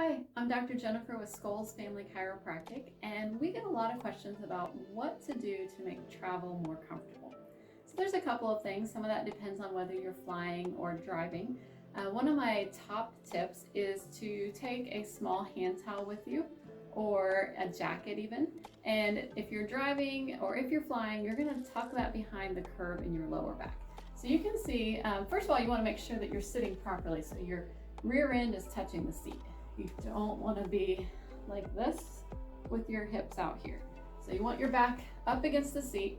Hi, I'm Dr. Jennifer with Scoles Family Chiropractic, and we get a lot of questions about what to do to make travel more comfortable. So there's a couple of things. Some of that depends on whether you're flying or driving. One of my top tips is to take a small hand towel with you, or a jacket even. And if you're driving or if you're flying, you're gonna tuck that behind the curve in your lower back. So you can see, first of all, you wanna make sure that you're sitting properly so your rear end is touching the seat. You don't want to be like this with your hips out here. So you want your back up against the seat,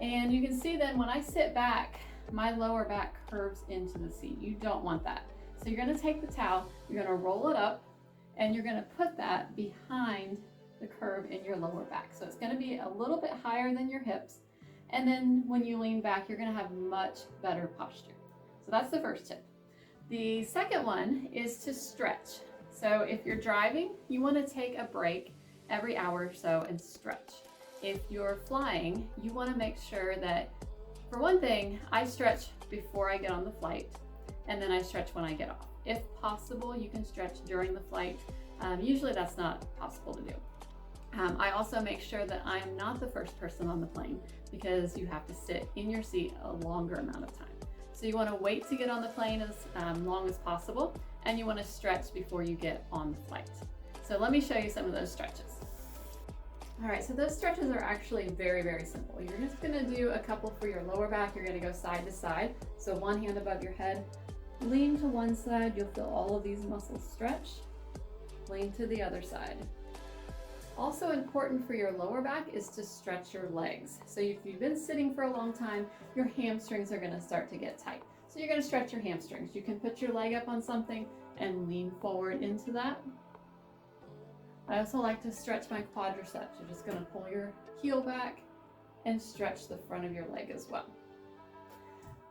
and you can see then when I sit back, my lower back curves into the seat. You don't want that. So you're going to take the towel, you're going to roll it up, and you're going to put that behind the curve in your lower back. So it's going to be a little bit higher than your hips, and then when you lean back, you're going to have much better posture. So that's the first tip. The second one is to stretch. So if you're driving, you want to take a break every hour or so and stretch. If you're flying, you want to make sure that, for one thing, I stretch before I get on the flight, and then I stretch when I get off. If possible, you can stretch during the flight. Usually that's not possible to do. I also make sure that I'm not the first person on the plane, because you have to sit in your seat a longer amount of time. So you want to wait to get on the plane as long as possible, and you want to stretch before you get on the flight. So let me show you some of those stretches. All right, so those stretches are actually very, very simple. You're just going to do a couple for your lower back. You're going to go side to side. So one hand above your head, lean to one side. You'll feel all of these muscles stretch. Lean to the other side. Also important for your lower back is to stretch your legs. So if you've been sitting for a long time, your hamstrings are going to start to get tight. So you're going to stretch your hamstrings. You can put your leg up on something and lean forward into that. I also like to stretch my quadriceps. You're just going to pull your heel back and stretch the front of your leg as well.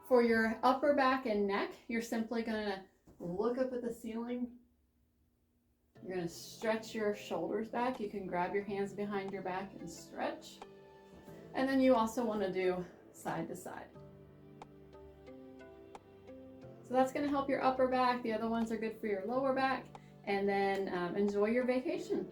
For your upper back and neck, you're simply going to look up at the ceiling. You're going to stretch your shoulders back. You can grab your hands behind your back and stretch. And then you also want to do side to side. So that's going to help your upper back. The other ones are good for your lower back. And then enjoy your vacation.